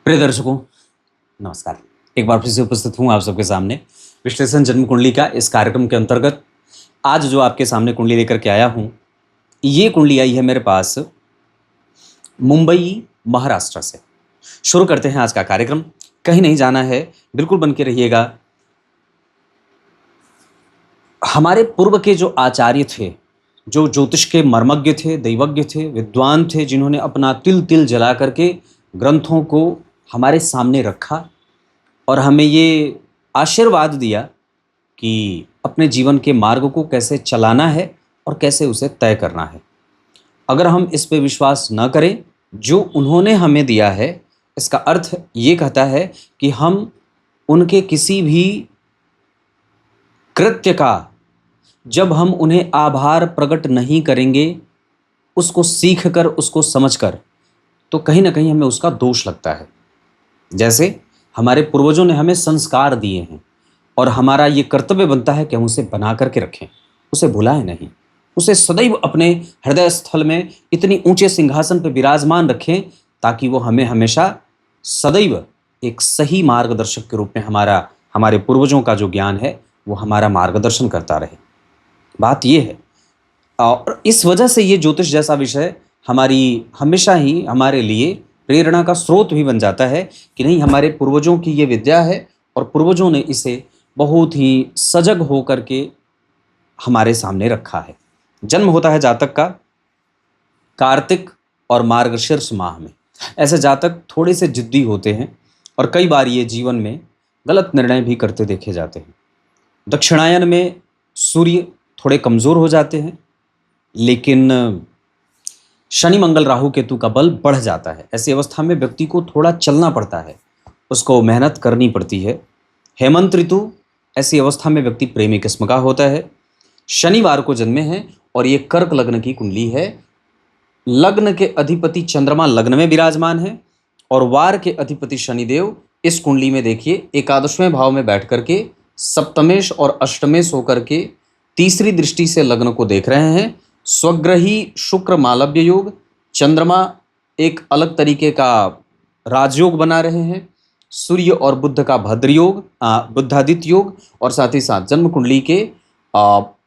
प्रिय दर्शकों, नमस्कार। एक बार फिर से उपस्थित हूँ आप सबके सामने विश्लेषण जन्म कुंडली का इस कार्यक्रम के अंतर्गत। आज जो आपके सामने कुंडली लेकर के आया हूँ, ये कुंडली आई है मेरे पास मुंबई, महाराष्ट्र से। शुरू करते हैं आज का कार्यक्रम। कहीं नहीं जाना है, बिल्कुल बन के रहिएगा। हमारे पूर्व के जो आचार्य थे, जो ज्योतिष के मर्मज्ञ थे, दैवज्ञ थे, विद्वान थे, जिन्होंने अपना तिल तिल जला करके ग्रंथों को हमारे सामने रखा और हमें ये आशीर्वाद दिया कि अपने जीवन के मार्ग को कैसे चलाना है और कैसे उसे तय करना है। अगर हम इस पे विश्वास न करें जो उन्होंने हमें दिया है, इसका अर्थ ये कहता है कि हम उनके किसी भी कृत्य का जब हम उन्हें आभार प्रकट नहीं करेंगे, उसको सीख कर, उसको समझ कर, तो कहीं ना कहीं हमें उसका दोष लगता है। जैसे हमारे पूर्वजों ने हमें संस्कार दिए हैं और हमारा ये कर्तव्य बनता है कि हम उसे बना करके रखें, उसे भुलाएं नहीं, उसे सदैव अपने हृदय स्थल में इतनी ऊंचे सिंहासन पर विराजमान रखें ताकि वो हमें हमेशा सदैव एक सही मार्गदर्शक के रूप में हमारे पूर्वजों का जो ज्ञान है वो हमारा मार्गदर्शन करता रहे। बात ये है, और इस वजह से ये ज्योतिष जैसा विषय हमेशा ही हमारे लिए प्रेरणा का स्रोत भी बन जाता है कि नहीं, हमारे पूर्वजों की ये विद्या है और पूर्वजों ने इसे बहुत ही सजग होकर के हमारे सामने रखा है। जन्म होता है जातक का कार्तिक और मार्गशीर्ष माह में। ऐसे जातक थोड़े से जिद्दी होते हैं और कई बार ये जीवन में गलत निर्णय भी करते देखे जाते हैं। दक्षिणायन में सूर्य थोड़े कमज़ोर हो जाते हैं, लेकिन शनि मंगल राहु केतु का बल बढ़ जाता है। ऐसी अवस्था में व्यक्ति को थोड़ा चलना पड़ता है, उसको मेहनत करनी पड़ती है। हेमंत ऋतु, ऐसी अवस्था में व्यक्ति प्रेमी किस्म का होता है। शनिवार को जन्मे हैं और ये कर्क लग्न की कुंडली है। लग्न के अधिपति चंद्रमा लग्न में विराजमान है और वार के अधिपति शनिदेव इस कुंडली में देखिए एकादशवें भाव में बैठ करके सप्तमेश और अष्टमेश होकर के तीसरी दृष्टि से लग्न को देख रहे हैं। स्वग्रही शुक्र मालव्य योग, चंद्रमा एक अलग तरीके का राजयोग बना रहे हैं। सूर्य और बुध का भद्र योग, बुद्धादित्य योग, और साथ ही साथ जन्म कुंडली के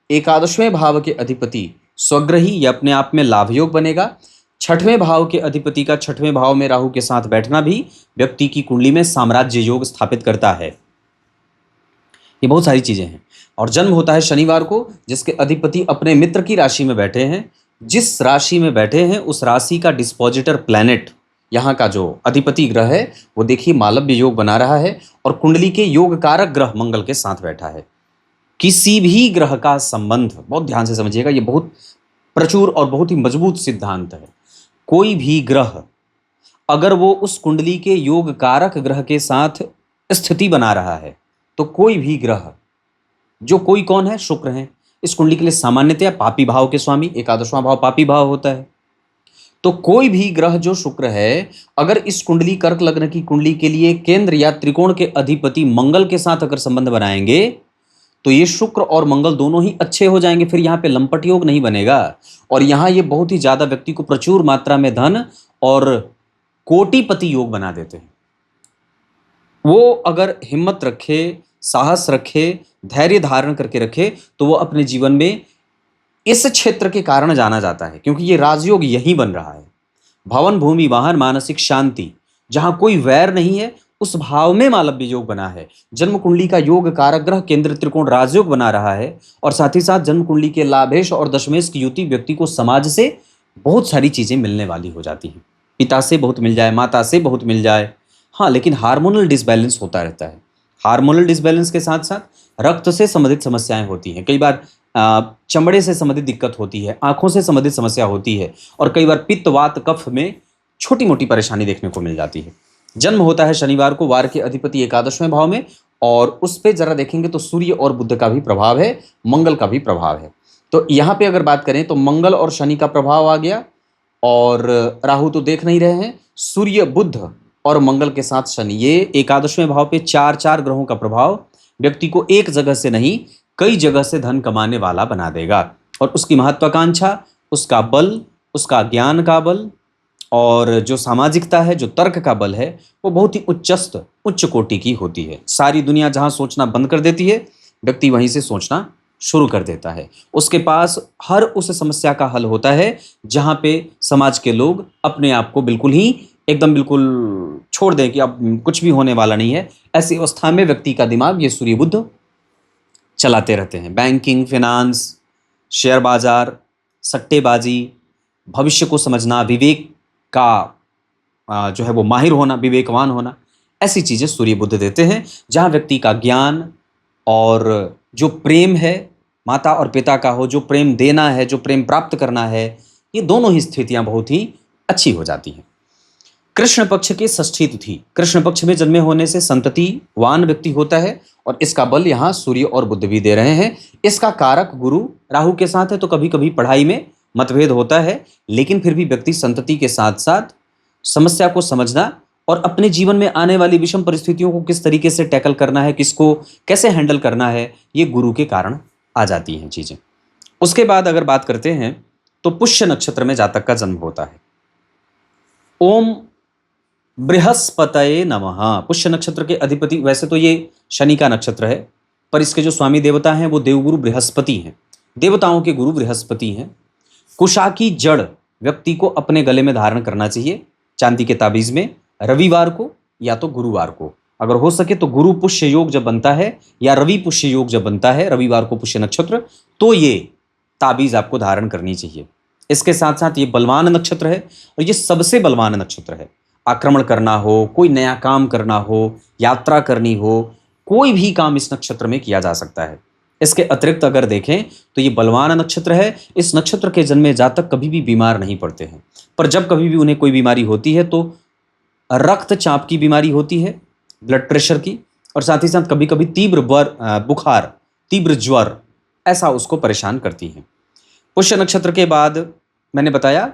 एकादशवें भाव के अधिपति स्वग्रही, ये अपने आप में लाभ योग बनेगा। छठवें भाव के अधिपति का छठवें भाव में राहु के साथ बैठना भी व्यक्ति की कुंडली में साम्राज्य योग स्थापित करता है। ये बहुत सारी चीजें हैं। और जन्म होता है शनिवार को, जिसके अधिपति अपने मित्र की राशि में बैठे हैं। जिस राशि में बैठे हैं उस राशि का डिस्पोजिटर प्लैनेट, यहाँ का जो अधिपति ग्रह है वो देखिए मालव्य योग बना रहा है और कुंडली के योग कारक ग्रह मंगल के साथ बैठा है। किसी भी ग्रह का संबंध, बहुत ध्यान से समझिएगा, ये बहुत प्रचुर और बहुत ही मजबूत सिद्धांत है। कोई भी ग्रह अगर वो उस कुंडली के योग कारक ग्रह के साथ स्थिति बना रहा है, तो कोई भी ग्रह, जो कोई कौन है, शुक्र है, इस कुंडली के लिए सामान्यतया पापी भाव के स्वामी, एकादशवां भाव पापी भाव होता है। तो कोई भी ग्रह जो शुक्र है, अगर इस कुंडली कर्क लग्न की कुंडली के लिए केंद्र या त्रिकोण के अधिपति मंगल के साथ अगर संबंध बनाएंगे तो ये शुक्र और मंगल दोनों ही अच्छे हो जाएंगे। फिर यहाँ पे लंपट योग नहीं बनेगा और यहाँ ये बहुत ही ज्यादा व्यक्ति को प्रचुर मात्रा में धन और कोटिपति योग बना देते हैं। वो अगर हिम्मत रखे, साहस रखे, धैर्य धारण करके रखे, तो वो अपने जीवन में इस क्षेत्र के कारण जाना जाता है, क्योंकि ये राजयोग यहीं बन रहा है। भवन भूमि वाहन मानसिक शांति, जहां कोई वैर नहीं है, उस भाव में मालव्य योग बना है। जन्म कुंडली का योग कारक ग्रह केंद्र त्रिकोण राजयोग बना रहा है और साथ ही साथ जन्म कुंडली के लाभेश और दशमेश की युति व्यक्ति को समाज से बहुत सारी चीजें मिलने वाली हो जाती हैं। पिता से बहुत मिल जाए, माता से बहुत मिल जाए, हाँ, लेकिन हार्मोनल डिसबैलेंस होता रहता है। हार्मोनल डिसबैलेंस के साथ साथ रक्त से संबंधित समस्याएं होती हैं। कई बार चमड़े से संबंधित दिक्कत होती है, आंखों से संबंधित समस्या होती है और कई बार पित्त वात कफ में छोटी मोटी परेशानी देखने को मिल जाती है। जन्म होता है शनिवार को, वार के अधिपति एकादशवें भाव में, और उस पर जरा देखेंगे तो सूर्य और बुध का भी प्रभाव है, मंगल का भी प्रभाव है। तो यहाँ पे अगर बात करें तो मंगल और शनि का प्रभाव आ गया और राहु तो देख नहीं रहे हैं। सूर्य बुध और मंगल के साथ शनि, ये एकादशवें भाव पे चार चार ग्रहों का प्रभाव व्यक्ति को एक जगह से नहीं कई जगह से धन कमाने वाला बना देगा। और उसकी महत्वाकांक्षा, उसका बल, उसका ज्ञान का बल और जो सामाजिकता है, जो तर्क का बल है, वो बहुत ही उच्च कोटि की होती है। सारी दुनिया जहाँ सोचना बंद कर देती है, व्यक्ति वहीं से सोचना शुरू कर देता है। उसके पास हर उस समस्या का हल होता है जहाँ पे समाज के लोग अपने आप को बिल्कुल ही एकदम बिल्कुल छोड़ दें कि अब कुछ भी होने वाला नहीं है। ऐसी अवस्था में व्यक्ति का दिमाग ये सूर्य बुध चलाते रहते हैं। बैंकिंग, फिनांस, शेयर बाजार, सट्टेबाजी, भविष्य को समझना, विवेक का जो है वो माहिर होना, विवेकवान होना, ऐसी चीज़ें सूर्य बुध देते हैं। जहाँ व्यक्ति का ज्ञान और जो प्रेम है माता और पिता का हो, जो प्रेम देना है, जो प्रेम प्राप्त करना है, ये दोनों ही स्थितियाँ बहुत ही अच्छी हो जाती हैं। कृष्ण पक्ष की षष्ठी तिथि, कृष्ण पक्ष में जन्मे होने से संततिवान व्यक्ति होता है और इसका बल यहाँ सूर्य और बुध भी दे रहे हैं। इसका कारक गुरु राहु के साथ है, तो कभी कभी पढ़ाई में मतभेद होता है, लेकिन फिर भी व्यक्ति संतति के साथ साथ समस्या को समझना और अपने जीवन में आने वाली विषम परिस्थितियों को किस तरीके से टैकल करना है, किसको कैसे हैंडल करना है, ये गुरु के कारण आ जाती हैं चीज़ें। उसके बाद अगर बात करते हैं तो पुष्य नक्षत्र में जातक का जन्म होता है। ओम बृहस्पतये नमः। पुष्य नक्षत्र के अधिपति, वैसे तो ये शनि का नक्षत्र है, पर इसके जो स्वामी देवता हैं वो देवगुरु बृहस्पति हैं। देवताओं के गुरु बृहस्पति हैं। कुशा की जड़ व्यक्ति को अपने गले में धारण करना चाहिए चांदी के ताबीज में, रविवार को या तो गुरुवार को। अगर हो सके तो गुरु पुष्य योग जब बनता है या रवि पुष्य योग जब बनता है, रविवार को पुष्य नक्षत्र, तो ये ताबीज आपको धारण करनी चाहिए। इसके साथ साथ ये बलवान नक्षत्र है और ये सबसे बलवान नक्षत्र है। आक्रमण करना हो, कोई नया काम करना हो, यात्रा करनी हो, कोई भी काम इस नक्षत्र में किया जा सकता है। इसके अतिरिक्त अगर देखें तो ये बलवान नक्षत्र है। इस नक्षत्र के जन्मे जातक कभी भी बीमार नहीं पड़ते हैं, पर जब कभी भी उन्हें कोई बीमारी होती है तो रक्तचाप की बीमारी होती है, ब्लड प्रेशर की, और साथ ही साथ कभी कभी तीव्र बुखार, तीव्र ज्वर, ऐसा उसको परेशान करती है। पुष्य नक्षत्र के बाद मैंने बताया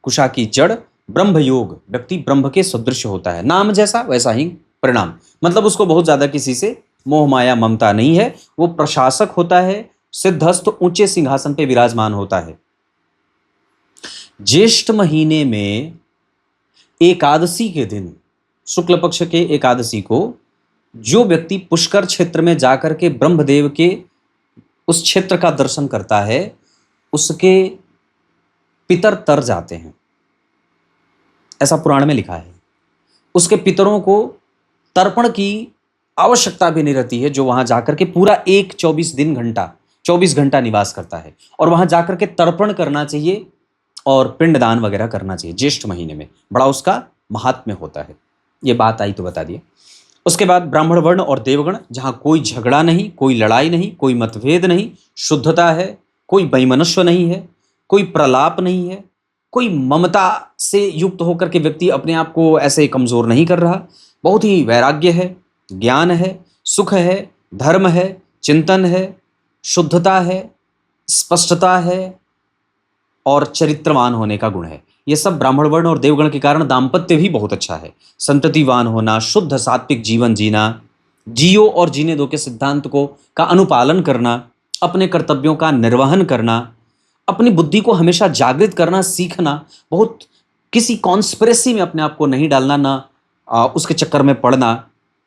कुशा की जड़, ब्रह्म योग, व्यक्ति ब्रह्म के सदृश होता है, नाम जैसा वैसा ही परिणाम, मतलब उसको बहुत ज्यादा किसी से मोह माया ममता नहीं है। वो प्रशासक होता है, सिद्धस्थ ऊंचे सिंहासन पे विराजमान होता है। ज्येष्ठ महीने में एकादशी के दिन, शुक्ल पक्ष के एकादशी को, जो व्यक्ति पुष्कर क्षेत्र में जाकर के ब्रह्मदेव के उस क्षेत्र का दर्शन करता है, उसके पितर तर जाते हैं, ऐसा पुराण में लिखा है। उसके पितरों को तर्पण की आवश्यकता भी नहीं रहती है, जो वहां जाकर के पूरा 24 घंटा निवास करता है, और वहां जाकर के तर्पण करना चाहिए और पिंडदान वगैरह करना चाहिए। ज्येष्ठ महीने में बड़ा उसका महात्म्य होता है। ये बात आई तो बता दिया। उसके बाद ब्राह्मण वर्ण और देवगण, जहां कोई झगड़ा नहीं, कोई लड़ाई नहीं, कोई मतभेद नहीं, शुद्धता है, कोई वैमनस्य नहीं है, कोई प्रलाप नहीं है, कोई ममता से युक्त होकर के व्यक्ति अपने आप को ऐसे कमजोर नहीं कर रहा। बहुत ही वैराग्य है, ज्ञान है, सुख है, धर्म है, चिंतन है, शुद्धता है, स्पष्टता है और चरित्रवान होने का गुण है। ये सब ब्राह्मण वर्ण और देवगण के कारण दाम्पत्य भी बहुत अच्छा है। संततिवान होना, शुद्ध सात्विक जीवन जीना, जियो और जीने दो के सिद्धांत को का अनुपालन करना, अपने कर्तव्यों का निर्वहन करना, अपनी बुद्धि को हमेशा जागृत करना सीखना, बहुत किसी कॉन्स्पिरेसी में अपने आप को नहीं डालना, ना उसके चक्कर में पड़ना,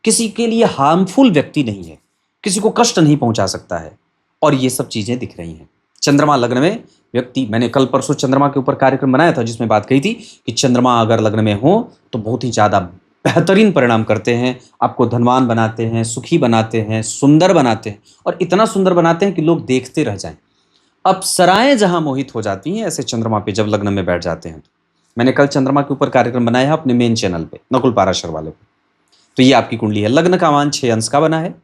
किसी के लिए हार्मफुल व्यक्ति नहीं है, किसी को कष्ट नहीं पहुंचा सकता है, और ये सब चीजें दिख रही हैं। चंद्रमा लग्न में व्यक्ति, मैंने कल परसों चंद्रमा के ऊपर कार्यक्रम बनाया था जिसमें बात कही थी कि चंद्रमा अगर लग्न में हो तो बहुत ही ज्यादा बेहतरीन परिणाम करते हैं, आपको धनवान बनाते हैं, सुखी बनाते हैं, सुंदर बनाते हैं, और इतना सुंदर बनाते हैं कि लोग देखते रह जाएं। अप्सराएं जहां मोहित हो जाती हैं ऐसे चंद्रमा पे जब लग्न में बैठ जाते हैं। मैंने कल चंद्रमा के ऊपर कार्यक्रम बनाया है अपने मेन चैनल पे, नकुल पाराशर वाले पे। तो ये आपकी कुंडली है। लग्न का मान 6 अंश का बना है,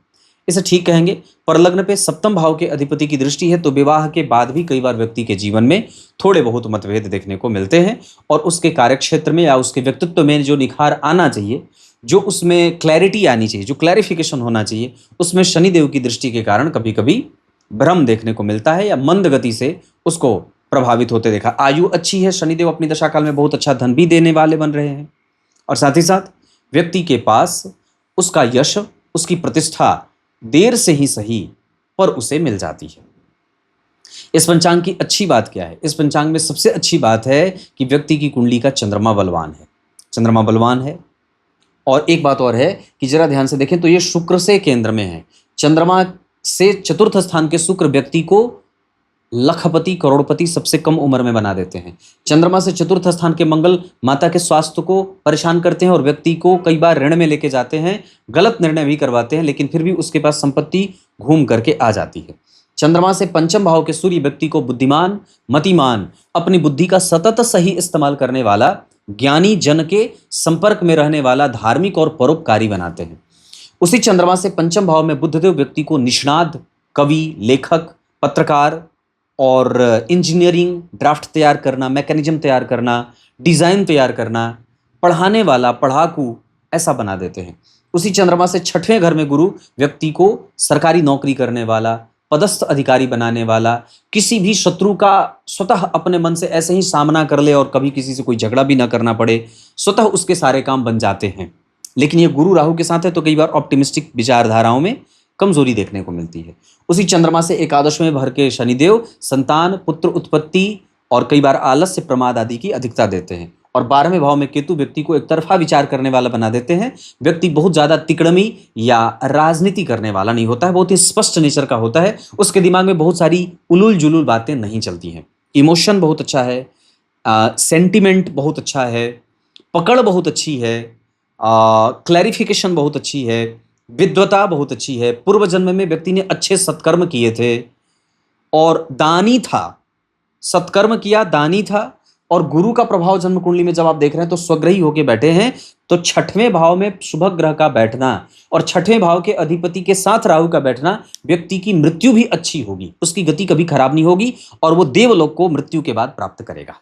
इसे ठीक कहेंगे। पर लग्न पे सप्तम भाव के अधिपति की दृष्टि है, तो विवाह के बाद भी कई बार व्यक्ति के जीवन में थोड़े बहुत मतभेद देखने को मिलते हैं, और उसके कार्यक्षेत्र में या उसके व्यक्तित्व में जो निखार आना चाहिए, जो उसमें क्लैरिटी आनी चाहिए, जो क्लैरिफिकेशन होना चाहिए, उसमें शनिदेव की दृष्टि के कारण कभी कभी भ्रम देखने को मिलता है या मंद गति से उसको प्रभावित होते देखा। आयु अच्छी है, शनिदेव अपनी दशा काल में बहुत अच्छा धन भी देने वाले बन रहे हैं, और साथ ही साथ व्यक्ति के पास उसका यश, उसकी प्रतिष्ठा देर से ही सही पर उसे मिल जाती है। इस पंचांग की अच्छी बात क्या है? इस पंचांग में सबसे अच्छी बात है कि व्यक्ति की कुंडली का चंद्रमा बलवान है। चंद्रमा बलवान है। और एक बात और है कि जरा ध्यान से देखें तो ये शुक्र से केंद्र में है। चंद्रमा से चतुर्थ स्थान के शुक्र व्यक्ति को लखपति करोड़पति सबसे कम उम्र में बना देते हैं। चंद्रमा से चतुर्थ स्थान के मंगल माता के स्वास्थ्य को परेशान करते हैं और व्यक्ति को कई बार ऋण में लेके जाते हैं, गलत निर्णय भी करवाते हैं, लेकिन फिर भी उसके पास संपत्ति घूम करके आ जाती है। चंद्रमा से पंचम भाव के सूर्य व्यक्ति को बुद्धिमान, मतिमान, अपनी बुद्धि का सतत सही इस्तेमाल करने वाला, ज्ञानी जन के संपर्क में रहने वाला, धार्मिक और परोपकारी बनाते हैं। उसी चंद्रमा से पंचम भाव में बुधदेव व्यक्ति को निष्णात, कवि, लेखक, पत्रकार और इंजीनियरिंग, ड्राफ्ट तैयार करना, मैकेनिज्म तैयार करना, डिजाइन तैयार करना, पढ़ाने वाला, पढ़ाकू ऐसा बना देते हैं। उसी चंद्रमा से छठवें घर में गुरु व्यक्ति को सरकारी नौकरी करने वाला, पदस्थ अधिकारी बनाने वाला, किसी भी शत्रु का स्वतः अपने मन से ऐसे ही सामना कर ले और कभी किसी से कोई झगड़ा भी ना करना पड़े, स्वतः उसके सारे काम बन जाते हैं। लेकिन ये गुरु राहु के साथ है तो कई बार ऑप्टिमिस्टिक विचारधाराओं में कमजोरी देखने को मिलती है। उसी चंद्रमा से एकादश में भर के शनिदेव संतान, पुत्र उत्पत्ति और कई बार आलस्य, प्रमाद आदि की अधिकता देते हैं। और 12वें भाव में केतु व्यक्ति को एक तरफा विचार करने वाला बना देते हैं। व्यक्ति बहुत ज्यादा तिकड़मी या राजनीति करने वाला नहीं होता है, बहुत ही स्पष्ट नेचर का होता है। उसके दिमाग में बहुत सारी उलूल जुलूल बातें नहीं चलती हैं। इमोशन बहुत अच्छा है, सेंटिमेंट बहुत अच्छा है, पकड़ बहुत अच्छी है, क्लैरिफिकेशन बहुत अच्छी है, विद्वता बहुत अच्छी है, पूर्व जन्म में व्यक्ति ने अच्छे सत्कर्म किए थे और दानी था, सत्कर्म किया, दानी था। और गुरु का प्रभाव जन्म कुंडली में जब आप देख रहे हैं तो स्वग्रही होके बैठे हैं, तो छठवें भाव में शुभ ग्रह का बैठना और छठवें भाव के अधिपति के साथ राहु का बैठना, व्यक्ति की मृत्यु भी अच्छी होगी, उसकी गति कभी खराब नहीं होगी और वो देवलोक को मृत्यु के बाद प्राप्त करेगा।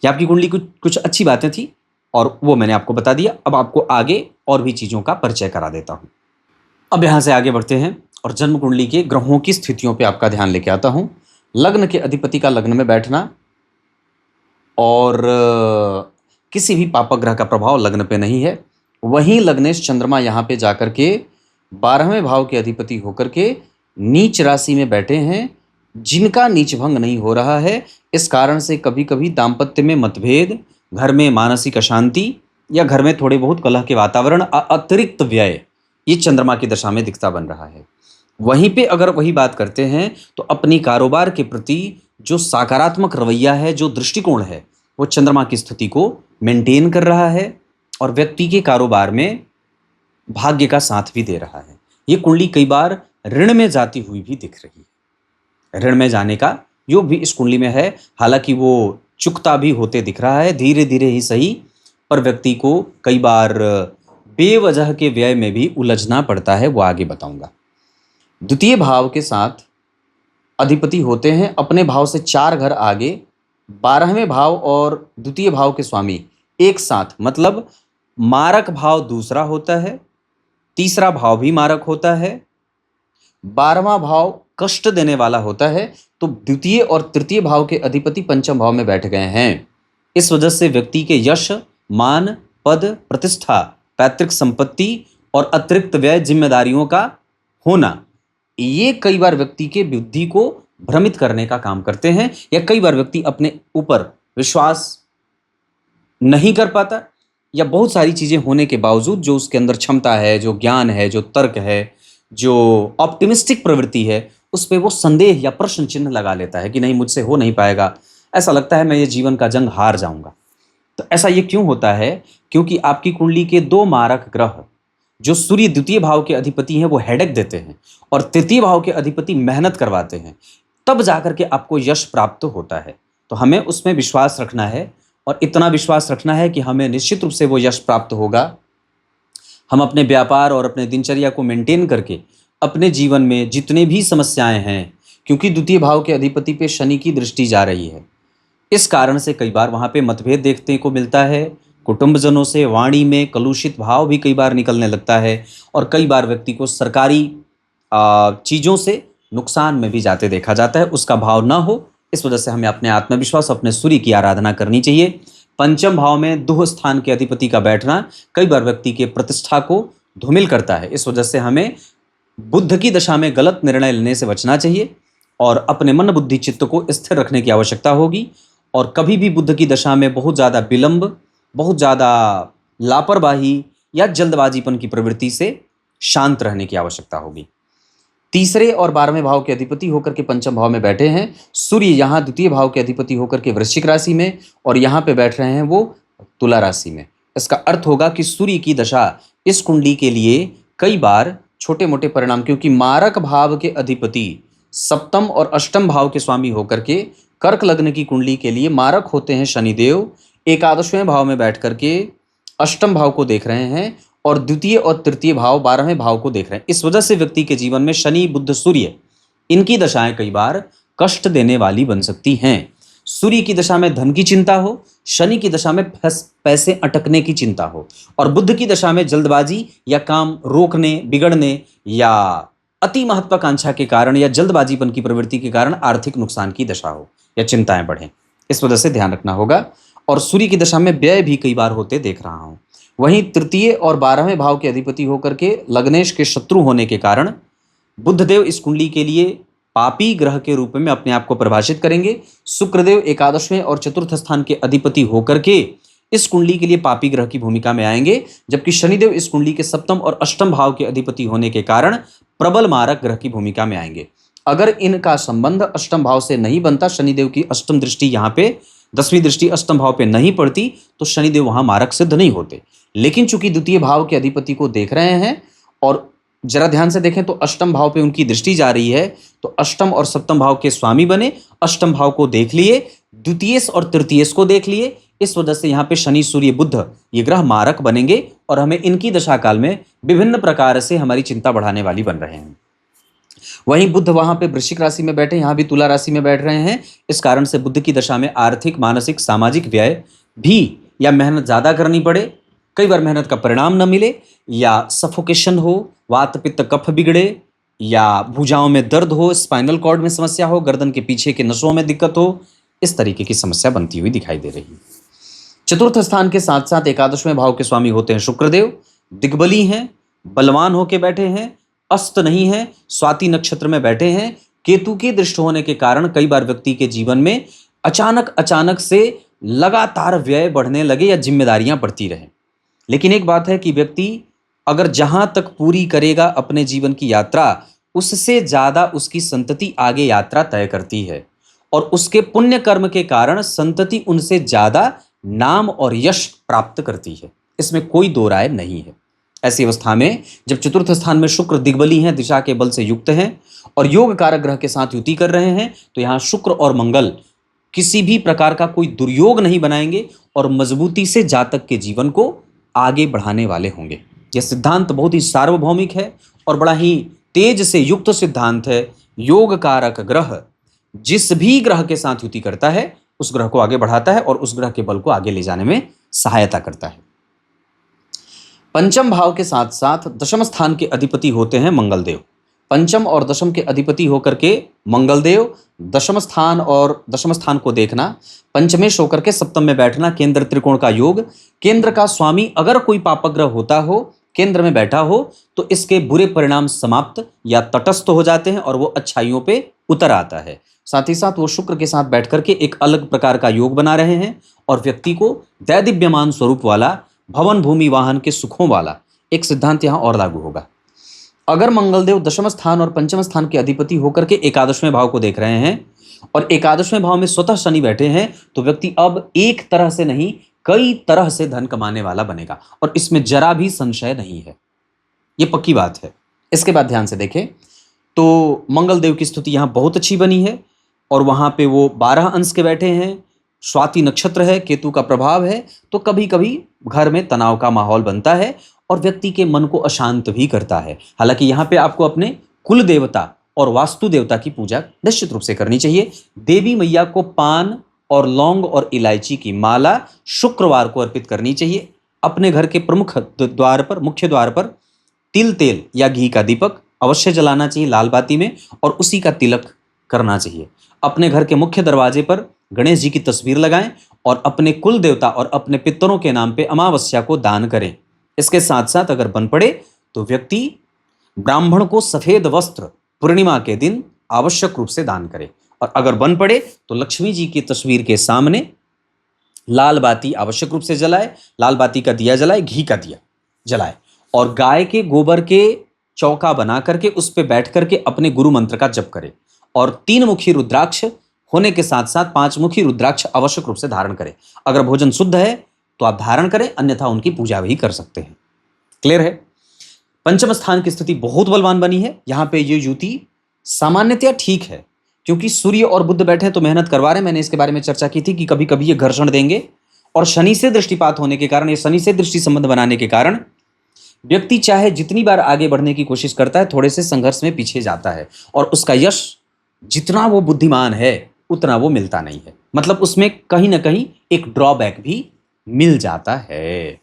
ये आपकी कुंडली कुछ अच्छी बातें थी और वो मैंने आपको बता दिया। अब आपको आगे और भी चीजों का परिचय करा देता हूं। अब यहां से आगे बढ़ते हैं और जन्म कुंडली के ग्रहों की स्थितियों पे आपका ध्यान लेके आता हूं। लग्न के अधिपति का लग्न में बैठना और किसी भी पापक ग्रह का प्रभाव लग्न पे नहीं है। वहीं लग्नेश चंद्रमा यहाँ पे जाकर के 12वें भाव के अधिपति होकर के नीच राशि में बैठे हैं, जिनका नीच भंग नहीं हो रहा है। इस कारण से कभी कभी दाम्पत्य में मतभेद, घर में मानसिक अशांति या घर में थोड़े बहुत कलह के वातावरण, अतिरिक्त व्यय, ये चंद्रमा की दशा में दिखता बन रहा है। वहीं पे अगर वही बात करते हैं तो अपनी कारोबार के प्रति जो सकारात्मक रवैया है, जो दृष्टिकोण है, वो चंद्रमा की स्थिति को मेंटेन कर रहा है और व्यक्ति के कारोबार में भाग्य का साथ भी दे रहा है। ये कुंडली कई बार ऋण में जाती हुई भी दिख रही है। ऋण में जाने का योग भी इस कुंडली में है, हालांकि वो चुकता भी होते दिख रहा है, धीरे धीरे ही सही, पर व्यक्ति को कई बार बेवजह के व्यय में भी उलझना पड़ता है, वो आगे बताऊंगा। द्वितीय भाव के साथ अधिपति होते हैं अपने भाव से 4 घर आगे 12वें भाव और द्वितीय भाव के स्वामी एक साथ, मतलब मारक भाव दूसरा होता है, तीसरा भाव भी मारक होता है, 12वां भाव कष्ट देने वाला होता है। तो द्वितीय और तृतीय भाव के अधिपति पंचम भाव में बैठ गए हैं। इस वजह से व्यक्ति के यश, मान, पद, प्रतिष्ठा, पैतृक संपत्ति और अतिरिक्त व्यय, जिम्मेदारियों का होना, ये कई बार व्यक्ति के बुद्धि को भ्रमित करने का काम करते हैं या कई बार व्यक्ति अपने ऊपर विश्वास नहीं कर पाता या बहुत सारी चीजें होने के बावजूद जो उसके अंदर क्षमता है, जो ज्ञान है, जो तर्क है, जो ऑप्टिमिस्टिक प्रवृत्ति है, उस पर वो संदेह या प्रश्न चिन्ह लगा लेता है कि नहीं, मुझसे हो नहीं पाएगा, ऐसा लगता है मैं ये जीवन का जंग हार जाऊंगा। तो ऐसा ये क्यों होता है? क्योंकि आपकी कुंडली के 2 मारक ग्रह, जो सूर्य द्वितीय भाव के अधिपति हैं, वो हेडेक देते हैं और तृतीय भाव के अधिपति मेहनत करवाते हैं, तब जाकर के आपको यश प्राप्त होता है। तो हमें उसमें विश्वास रखना है और इतना विश्वास रखना है कि हमें निश्चित रूप से वो यश प्राप्त होगा। हम अपने व्यापार और अपने दिनचर्या को मेंटेन करके अपने जीवन में जितने भी समस्याएं हैं, क्योंकि द्वितीय भाव के अधिपति पे शनि की दृष्टि जा रही है, इस कारण से कई बार वहाँ पे मतभेद देखने को मिलता है। कुटुंबजनों से वाणी में कलुषित भाव भी कई बार निकलने लगता है और कई बार व्यक्ति को सरकारी चीज़ों से नुकसान में भी जाते देखा जाता है। उसका भाव ना हो, इस वजह से हमें अपने आत्मविश्वास, अपने सूर्य की आराधना करनी चाहिए। पंचम भाव में दुह स्थान के अधिपति का बैठना कई बार व्यक्ति के प्रतिष्ठा को धूमिल करता है। इस वजह से हमें बुध की दशा में गलत निर्णय लेने से बचना चाहिए और अपने मन बुद्धि चित्त को स्थिर रखने की आवश्यकता होगी। और कभी भी बुध की दशा में बहुत ज़्यादा विलंब, बहुत ज़्यादा लापरवाही या जल्दबाजीपन की प्रवृत्ति से शांत रहने की आवश्यकता होगी। तीसरे और 12वें भाव के अधिपति होकर के पंचम भाव में बैठे हैं सूर्य, यहाँ द्वितीय भाव के अधिपति होकर के वृश्चिक राशि में, और यहाँ पे बैठ रहे हैं वो तुला राशि में। इसका अर्थ होगा कि सूर्य की दशा इस कुंडली के लिए कई बार छोटे मोटे परिणाम, क्योंकि मारक भाव के अधिपति सप्तम और अष्टम भाव के स्वामी होकर के कर्क लग्न की कुंडली के लिए मारक होते हैं शनिदेव, एकादशवें भाव में बैठ करके अष्टम भाव को देख रहे हैं और द्वितीय और तृतीय भाव 12वें भाव को देख रहे हैं। इस वजह से व्यक्ति के जीवन में शनि बुध सूर्य इनकी दशाएं कई बार कष्ट देने वाली बन सकती हैं। सूर्य की दशा में धन की चिंता हो, शनि की दशा में पैसे अटकने की चिंता हो, और बुध की दशा में जल्दबाजी या काम रोकने, बिगड़ने या अति महत्वाकांक्षा के कारण या जल्दबाजीपन की प्रवृत्ति के कारण आर्थिक नुकसान की दशा हो या चिंताएं बढ़ें। इस वजह से ध्यान रखना होगा। और सूर्य की दशा में व्यय भी कई बार होते देख रहा हूं। वहीं तृतीय और 12वें भाव के अधिपति होकर के लग्नेश के शत्रु होने के कारण बुधदेव इस कुंडली के लिए पापी ग्रह के रूप में अपने आप को परिभाषित करेंगे। शुक्रदेव एकादशवें और चतुर्थ स्थान के अधिपति होकर के इस कुंडली के लिए पापी ग्रह की भूमिका में आएंगे, जबकि शनिदेव इस कुंडली के सप्तम और अष्टम भाव के अधिपति होने के कारण प्रबल मारक ग्रह की भूमिका में आएंगे। अगर इनका संबंध अष्टम भाव से नहीं बनता, शनिदेव की अष्टम दृष्टि यहाँ पे 10वीं दृष्टि अष्टम भाव पे नहीं पड़ती, तो शनिदेव वहां मारक सिद्ध नहीं होते। लेकिन चूंकि द्वितीय भाव के अधिपति को देख रहे हैं और जरा ध्यान से देखें तो अष्टम भाव पे उनकी दृष्टि जा रही है, तो अष्टम और सप्तम भाव के स्वामी बने, अष्टम भाव को देख लिए, द्वितीयस और तृतीयस को देख लिए। इस वजह से यहाँ पे शनि सूर्य बुध ये ग्रह मारक बनेंगे और हमें इनकी दशा काल में विभिन्न प्रकार से हमारी चिंता बढ़ाने वाली बन रहे हैं। वहीं बुध वहां पे वृश्चिक राशि में बैठे, यहाँ भी तुला राशि में बैठ रहे हैं। इस कारण से बुध की दशा में आर्थिक, मानसिक, सामाजिक व्यय भी या मेहनत ज्यादा करनी पड़े, कई बार मेहनत का परिणाम न मिले, या सफोकेशन हो, वात पित्त कफ बिगड़े, या भुजाओं में दर्द हो, स्पाइनल कॉर्ड में समस्या हो, गर्दन के पीछे के नसों में दिक्कत हो, इस तरीके की समस्या बनती हुई दिखाई दे रही है। चतुर्थ स्थान के साथ साथ एकादशवें भाव के स्वामी होते हैं शुक्रदेव, दिग्बली हैं, बलवान होके बैठे हैं, अस्त नहीं है, स्वाति नक्षत्र में बैठे हैं। केतु की दृष्टि होने के कारण कई बार व्यक्ति के जीवन में अचानक से लगातार व्यय बढ़ने लगे या जिम्मेदारियां बढ़ती रहें। लेकिन एक बात है कि व्यक्ति अगर जहां तक पूरी करेगा अपने जीवन की यात्रा, उससे ज्यादा उसकी संतति आगे यात्रा तय करती है, और उसके पुण्य कर्म के कारण संतति उनसे ज्यादा नाम और यश प्राप्त करती है। इसमें कोई दो राय नहीं है। ऐसी अवस्था में जब चतुर्थ स्थान में शुक्र दिग्बली हैं, दिशा के बल से युक्त हैं और योग कारक ग्रह के साथ युति कर रहे हैं, तो यहाँ शुक्र और मंगल किसी भी प्रकार का कोई दुर्योग नहीं बनाएंगे और मजबूती से जातक के जीवन को आगे बढ़ाने वाले होंगे। यह सिद्धांत बहुत ही सार्वभौमिक है और बड़ा ही तेज से युक्त सिद्धांत है। योग कारक ग्रह जिस भी ग्रह के साथ युति करता है, उस ग्रह को आगे बढ़ाता है और उस ग्रह के बल को आगे ले जाने में सहायता करता है। पंचम भाव के साथ साथ दशम स्थान के अधिपति होते हैं मंगलदेव। पंचम और दशम के अधिपति होकर के मंगलदेव दशम स्थान को देखना, पंचमेश होकर के सप्तम में बैठना, केंद्र त्रिकोण का योग। केंद्र का स्वामी अगर कोई पापग्रह होता हो, केंद्र में बैठा हो, तो इसके बुरे परिणाम समाप्त या तटस्थ हो जाते हैं और वो अच्छाइयों पे उतर आता है। साथ ही साथ वो शुक्र के साथ बैठ करके एक अलग प्रकार का योग बना रहे हैं और व्यक्ति को दैदिव्यमान स्वरूप वाला, भवन भूमि वाहन के सुखों वाला एक सिद्धांत यहाँ और लागू होगा। अगर मंगलदेव दशम स्थान और पंचम स्थान के अधिपति होकर के एकादशवें भाव को देख रहे हैं और एकादशवें भाव में स्वतः शनि बैठे हैं, तो व्यक्ति अब एक तरह से नहीं, कई तरह से धन कमाने वाला बनेगा और इसमें जरा भी संशय नहीं है, ये पक्की बात है। इसके बाद ध्यान से देखें तो मंगलदेव की स्थिति यहाँ बहुत अच्छी बनी है और वहां पे वो 12 अंश के बैठे हैं, स्वाति नक्षत्र है, केतु का प्रभाव है, तो कभी कभी घर में तनाव का माहौल बनता है और व्यक्ति के मन को अशांत भी करता है। हालांकि यहाँ पे आपको अपने कुल देवता और वास्तु देवता की पूजा निश्चित रूप से करनी चाहिए। देवी मैया को पान और लौंग और इलायची की माला शुक्रवार को अर्पित करनी चाहिए। अपने घर के प्रमुख द्वार पर, मुख्य द्वार पर तिल तेल या घी का दीपक अवश्य जलाना चाहिए लाल बाती में और उसी का तिलक करना चाहिए। अपने घर के मुख्य दरवाजे पर गणेश जी की तस्वीर लगाएं और अपने कुल देवता और अपने पितरों के नाम पे अमावस्या को दान करें। इसके साथ साथ अगर बन पड़े तो व्यक्ति ब्राह्मण को सफेद वस्त्र पूर्णिमा के दिन आवश्यक रूप से दान करें। और अगर बन पड़े तो लक्ष्मी जी की तस्वीर के सामने लाल बाती आवश्यक रूप से जलाए, लाल बाती का दिया जलाए, घी का दिया जलाए और गाय के गोबर के चौका बना करके उस पे बैठ करके अपने गुरु मंत्र का जप करे और 3 मुखी रुद्राक्ष होने के साथ साथ 5 मुखी रुद्राक्ष आवश्यक रूप से धारण करें। अगर भोजन शुद्ध है तो आप धारण करें, अन्यथा उनकी पूजा भी कर सकते हैं। क्लियर है? पंचम स्थान की स्थिति बहुत बलवान बनी है। यहां पे ये युति सामान्यतया ठीक है, क्योंकि सूर्य और बुध बैठे तो मेहनत करवा रहे। मैंने इसके बारे में चर्चा की थी कि कभी कभी ये घर्षण देंगे और शनि से दृष्टिपात होने के कारण, ये शनि से दृष्टि संबंध बनाने के कारण व्यक्ति चाहे जितनी बार आगे बढ़ने की कोशिश करता है, थोड़े से संघर्ष में पीछे जाता है और उसका यश जितना वो बुद्धिमान है उतना वो मिलता नहीं है। मतलब उसमें कहीं ना कहीं एक ड्रॉबैक भी मिल जाता है।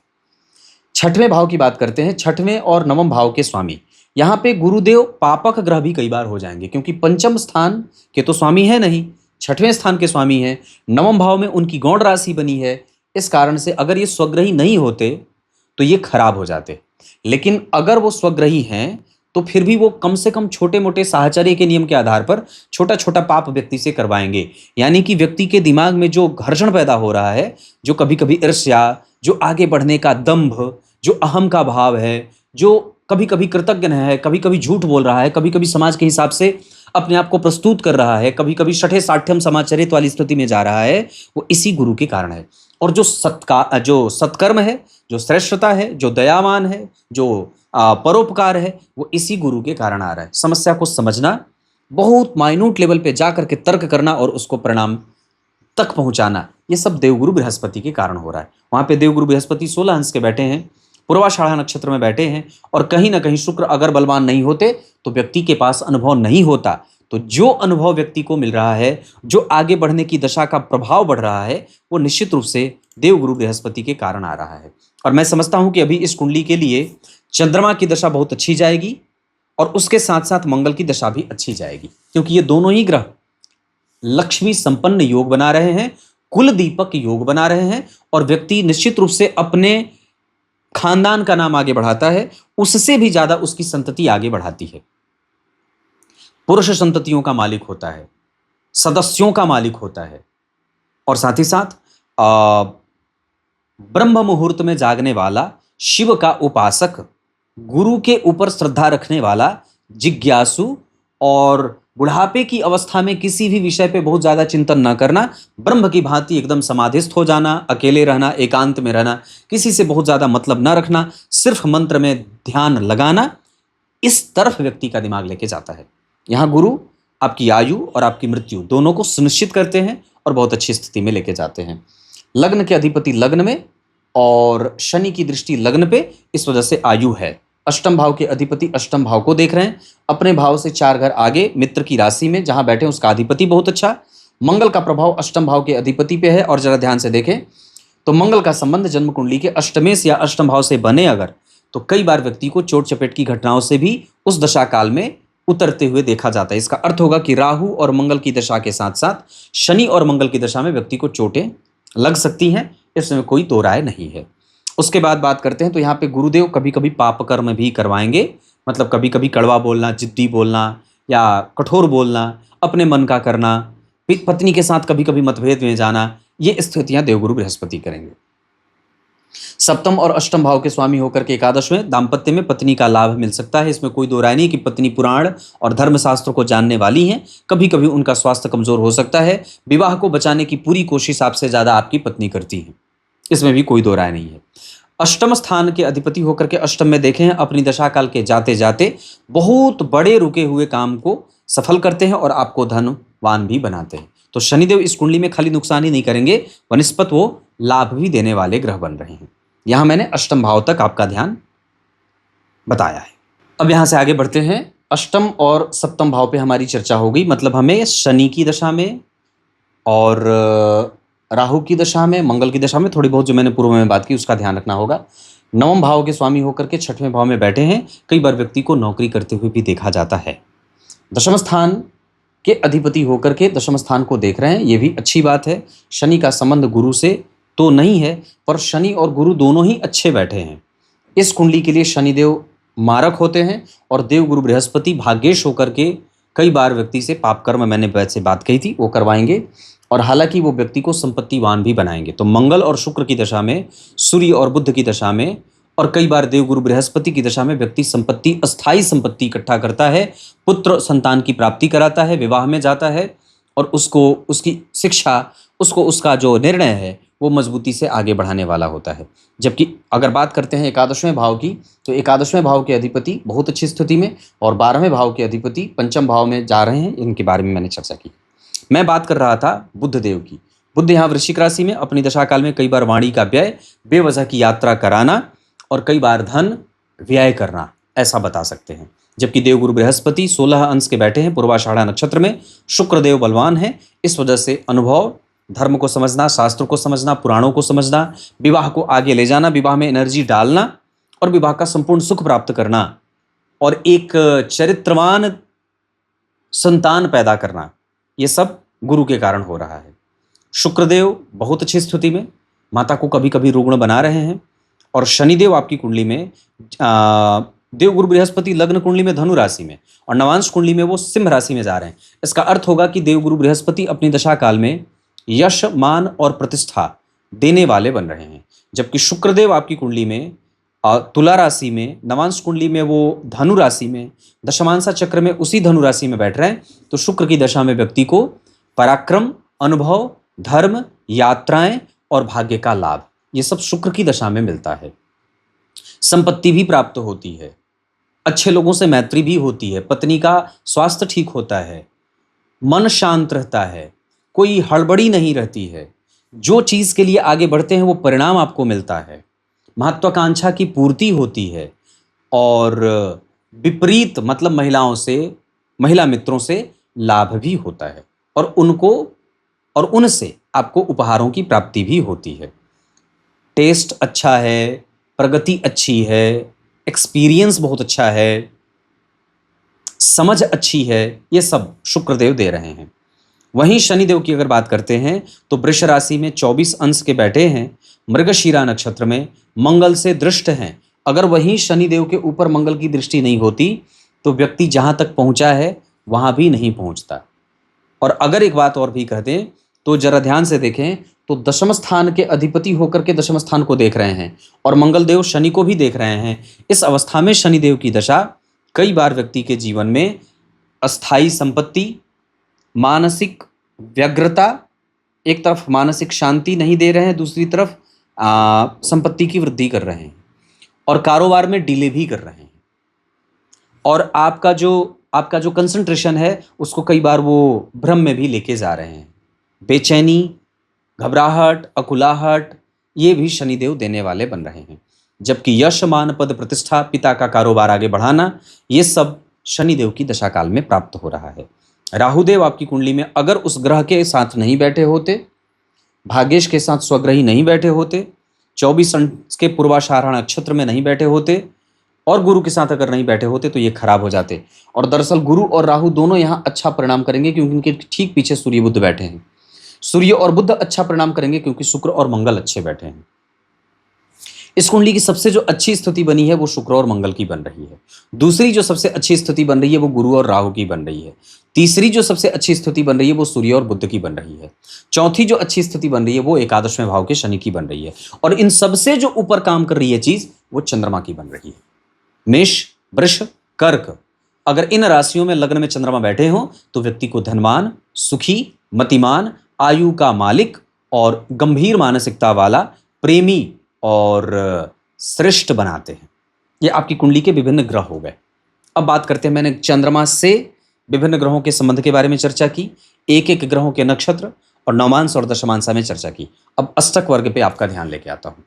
छठवें भाव की बात करते हैं। छठवें और नवम भाव के स्वामी, यहां पे गुरुदेव पापक ग्रह भी कई बार हो जाएंगे, क्योंकि पंचम स्थान के तो स्वामी है नहीं, छठवें स्थान के स्वामी हैं। नवम भाव में उनकी गौण राशि बनी है। इस कारण से अगर ये स्वग्रही नहीं होते तो ये खराब हो जाते, लेकिन अगर वो स्वग्रही हैं तो फिर भी वो कम से कम छोटे मोटे साहचर्य के नियम के आधार पर छोटा छोटा पाप व्यक्ति से करवाएंगे। यानी कि व्यक्ति के दिमाग में जो घर्षण पैदा हो रहा है, जो कभी कभी ईर्ष्या, जो आगे बढ़ने का दंभ, जो अहम का भाव है, जो कभी कभी कृतज्ञ है, कभी कभी झूठ बोल रहा है, कभी कभी समाज के हिसाब से अपने आप को प्रस्तुत कर रहा है, कभी कभी छठे साठ्यम समाचरित वाली स्थिति में जा रहा है, वो इसी गुरु के कारण है। और जो सत्कर्म है, जो श्रेष्ठता है, जो दयावान है, जो परोपकार है, वो इसी गुरु के कारण आ रहा है। समस्या को समझना, बहुत माइन्यूट लेवल पे जा करके तर्क करना और उसको परिणाम तक पहुंचाना, ये सब देवगुरु बृहस्पति के कारण हो रहा है। वहां पे देवगुरु बृहस्पति 16 अंश के बैठे हैं, पूर्वाषाढ़ा नक्षत्र में बैठे हैं और कहीं ना कहीं शुक्र अगर बलवान नहीं होते तो व्यक्ति के पास अनुभव नहीं होता। तो जो अनुभव व्यक्ति को मिल रहा है, जो आगे बढ़ने की दशा का प्रभाव बढ़ रहा है, वो निश्चित रूप से देवगुरु बृहस्पति के कारण आ रहा है। और मैं समझता हूं कि अभी इस कुंडली के लिए चंद्रमा की दशा बहुत अच्छी जाएगी और उसके साथ साथ मंगल की दशा भी अच्छी जाएगी, क्योंकि ये दोनों ही ग्रह लक्ष्मी संपन्न योग बना रहे हैं, कुल दीपक योग बना रहे हैं और व्यक्ति निश्चित रूप से अपने खानदान का नाम आगे बढ़ाता है, उससे भी ज्यादा उसकी संतति आगे बढ़ाती है। पुरुष संततियों का मालिक होता है, सदस्यों का मालिक होता है और साथ ही साथ ब्रह्म मुहूर्त में जागने वाला, शिव का उपासक, गुरु के ऊपर श्रद्धा रखने वाला, जिज्ञासु और बुढ़ापे की अवस्था में किसी भी विषय पे बहुत ज्यादा चिंतन न करना, ब्रह्म की भांति एकदम समाधिस्थ हो जाना, अकेले रहना, एकांत में रहना, किसी से बहुत ज्यादा मतलब न रखना, सिर्फ मंत्र में ध्यान लगाना, इस तरफ व्यक्ति का दिमाग लेके जाता है। यहाँ गुरु आपकी आयु और आपकी मृत्यु दोनों को सुनिश्चित करते हैं और बहुत अच्छी स्थिति में लेके जाते हैं। लग्न के अधिपति लग्न में और शनि की दृष्टि लग्न पे, इस वजह से आयु है। अष्टम भाव के अधिपति अष्टम भाव को देख रहे हैं, अपने भाव से 4 घर आगे मित्र की राशि में जहां बैठे उसका अधिपति बहुत अच्छा। मंगल का प्रभाव अष्टम भाव के अधिपति पे है और जरा ध्यान से देखें तो मंगल का संबंध जन्म कुंडली के अष्टमेश या अष्टम भाव से बने अगर, तो कई बार व्यक्ति को चोट चपेट की घटनाओं से भी उस दशा काल में उतरते हुए देखा जाता है। इसका अर्थ होगा कि राहु और मंगल की दशा के साथ साथ शनि और मंगल की दशा में व्यक्ति को चोटें लग सकती हैं, इसमें कोई दो राय नहीं है। उसके बाद बात करते हैं तो यहाँ पे गुरुदेव कभी कभी पाप कर्म भी करवाएंगे, मतलब कभी कभी कड़वा बोलना, जिद्दी बोलना या कठोर बोलना, अपने मन का करना, पत्नी के साथ कभी कभी मतभेद में जाना, ये स्थितियां देवगुरु बृहस्पति करेंगे। सप्तम और अष्टम भाव के स्वामी होकर के एकादश में दाम्पत्य में पत्नी का लाभ मिल सकता है। इसमें कोई दो राय नहीं कि पत्नी पुराण और धर्मशास्त्र को जानने वाली हैं, कभी कभी उनका स्वास्थ्य कमजोर हो सकता है। विवाह को बचाने की पूरी कोशिश आपसे ज्यादा आपकी पत्नी करती है, इसमें भी कोई दो राय नहीं है। अष्टम स्थान के अधिपति होकर के अष्टम में देखें अपनी दशा काल के जाते जाते बहुत बड़े रुके हुए काम को सफल करते हैं और आपको धनवान भी बनाते हैं। तो शनिदेव इस कुंडली में खाली नुकसान ही नहीं करेंगे, वनिस्पत वो लाभ भी देने वाले ग्रह बन रहे हैं। यहां मैंने अष्टम भाव तक आपका ध्यान बताया है। अब यहां से आगे बढ़ते हैं। अष्टम और सप्तम भाव पे हमारी चर्चा हो गई, मतलब हमें शनि की दशा में और राहु की दशा में, मंगल की दशा में थोड़ी बहुत जो मैंने पूर्व में बात की उसका ध्यान रखना होगा। नवम भाव के स्वामी होकर के छठवें भाव में बैठे हैं, कई बार व्यक्ति को नौकरी करते हुए भी देखा जाता है। दशम स्थान के अधिपति होकर के दशम स्थान को देख रहे हैं, ये भी अच्छी बात है। शनि का संबंध गुरु से तो नहीं है, पर शनि और गुरु दोनों ही अच्छे बैठे हैं। इस कुंडली के लिए शनिदेव मारक होते हैं और देवगुरु बृहस्पति भाग्येश होकर के कई बार व्यक्ति से पाप कर्म, मैंने वैसे बात कही थी, वो करवाएंगे और हालांकि वो व्यक्ति को संपत्तिवान भी बनाएंगे। तो मंगल और शुक्र की दशा में, सूर्य और बुध की दशा में, और कई बार देवगुरु बृहस्पति की दशा में व्यक्ति संपत्ति, अस्थाई संपत्ति इकट्ठा करता है, पुत्र संतान की प्राप्ति कराता है, विवाह में जाता है और उसको उसकी शिक्षा, उसको उसका जो निर्णय है वो मजबूती से आगे बढ़ाने वाला होता है। जबकि अगर बात करते हैं एकादशवें भाव की, तो एकादशवें भाव के अधिपति बहुत अच्छी स्थिति में और 12वें भाव के अधिपति पंचम भाव में जा रहे हैं, इनके बारे में मैंने चर्चा की। मैं बात कर रहा था बुध देव की। बुध यहाँ वृश्चिक राशि में अपनी दशा काल में कई बार वाणी का व्यय, बेवजह की यात्रा कराना और कई बार धन व्यय करना, ऐसा बता सकते हैं। जबकि देवगुरु बृहस्पति 16 अंश के बैठे हैं पूर्वाषाढ़ा नक्षत्र में, शुक्रदेव बलवान है, इस वजह से अनुभव, धर्म को समझना, शास्त्र को समझना, पुराणों को समझना, विवाह को आगे ले जाना, विवाह में एनर्जी डालना और विवाह का संपूर्ण सुख प्राप्त करना और एक चरित्रवान संतान पैदा करना, ये सब गुरु के कारण हो रहा है। शुक्रदेव बहुत अच्छी स्थिति में, माता को कभी कभी रुग्ण बना रहे हैं। और शनिदेव आपकी कुंडली में, देवगुरु बृहस्पति लग्न कुंडली में धनु राशि में और नवांश कुंडली में वो सिंह राशि में जा रहे हैं। इसका अर्थ होगा कि देवगुरु बृहस्पति अपनी दशा काल में यश, मान और प्रतिष्ठा देने वाले बन रहे हैं। जबकि शुक्रदेव आपकी कुंडली में तुला राशि में, नवांश कुंडली में वो धनु राशि में, दशमांसा चक्र में उसी धनु राशि में बैठ रहे हैं। तो शुक्र की दशा में व्यक्ति को पराक्रम, अनुभव, धर्म, यात्राएं और भाग्य का लाभ, ये सब शुक्र की दशा में मिलता है। संपत्ति भी प्राप्त होती है, अच्छे लोगों से मैत्री भी होती है, पत्नी का स्वास्थ्य ठीक होता है, मन शांत रहता है, कोई हड़बड़ी नहीं रहती है, जो चीज के लिए आगे बढ़ते हैं वो परिणाम आपको मिलता है, महत्वाकांक्षा की पूर्ति होती है और विपरीत मतलब महिलाओं से, महिला मित्रों से लाभ भी होता है और उनसे आपको उपहारों की प्राप्ति भी होती है। टेस्ट अच्छा है, प्रगति अच्छी है, एक्सपीरियंस बहुत अच्छा है, समझ अच्छी है, ये सब शुक्रदेव दे रहे हैं। वहीं शनिदेव की अगर बात करते हैं तो वृष राशि में 24 अंश के बैठे हैं, मृगशीरा नक्षत्र में, मंगल से दृष्ट हैं। अगर वहीं शनिदेव के ऊपर मंगल की दृष्टि नहीं होती तो व्यक्ति जहां तक पहुंचा है वहां भी नहीं पहुंचता। और अगर एक बात और भी कह दें तो जरा ध्यान से देखें तो दशम स्थान के अधिपति होकर के दशम स्थान को देख रहे हैं और मंगल देव शनि को भी देख रहे हैं। इस अवस्था में शनिदेव की दशा कई बार व्यक्ति के जीवन में अस्थाई संपत्ति, मानसिक व्यग्रता, एक तरफ मानसिक शांति नहीं दे रहे हैं, दूसरी तरफ संपत्ति की वृद्धि कर रहे हैं और कारोबार में डिले भी कर रहे हैं। और आपका जो कंसंट्रेशन है उसको कई बार वो भ्रम में भी लेके जा रहे हैं। बेचैनी, घबराहट, अकुलाहट, ये भी शनिदेव देने वाले बन रहे हैं। जबकि यश, मान, पद, प्रतिष्ठा, पिता का कारोबार आगे बढ़ाना, ये सब शनिदेव की दशा काल में प्राप्त हो रहा है। राहुदेव आपकी कुंडली में अगर उस ग्रह के साथ नहीं बैठे होते, भाग्येश के साथ स्वग्रही नहीं बैठे होते, 24 अंश के पूर्वाषाढ़ा नक्षत्र में नहीं बैठे होते और गुरु के साथ अगर नहीं बैठे होते तो ये खराब हो जाते। और दरअसल गुरु और राहु दोनों यहाँ अच्छा परिणाम करेंगे क्योंकि इनके ठीक पीछे सूर्य बुध बैठे हैं। सूर्य और बुध अच्छा परिणाम करेंगे क्योंकि शुक्र और मंगल अच्छे बैठे हैं। इस कुंडली की सबसे जो अच्छी स्थिति बनी है वो शुक्र और मंगल की बन रही है। दूसरी जो सबसे अच्छी स्थिति बन रही है वो गुरु और राहु की बन रही है। तीसरी जो सबसे अच्छी स्थिति बन रही है वो सूर्य और बुध की बन रही है। चौथी जो अच्छी स्थिति बन रही है वो एकादशवें भाव के शनि की बन रही है। और इन सबसे जो ऊपर काम कर रही है चीज वो चंद्रमा की बन रही है। मेष, वृष, कर्क, अगर इन राशियों में लग्न में चंद्रमा बैठे हों तो व्यक्ति को धनवान, सुखी, मतिमान, आयु का मालिक और गंभीर मानसिकता वाला, प्रेमी और श्रेष्ठ बनाते हैं। ये आपकी कुंडली के विभिन्न ग्रह हो गए। अब बात करते हैं, मैंने चंद्रमा से विभिन्न ग्रहों के संबंध के बारे में चर्चा की, एक एक ग्रहों के नक्षत्र और नवमांश और दशमांशा में चर्चा की। अब अष्टक वर्ग पे आपका ध्यान लेके आता हूं।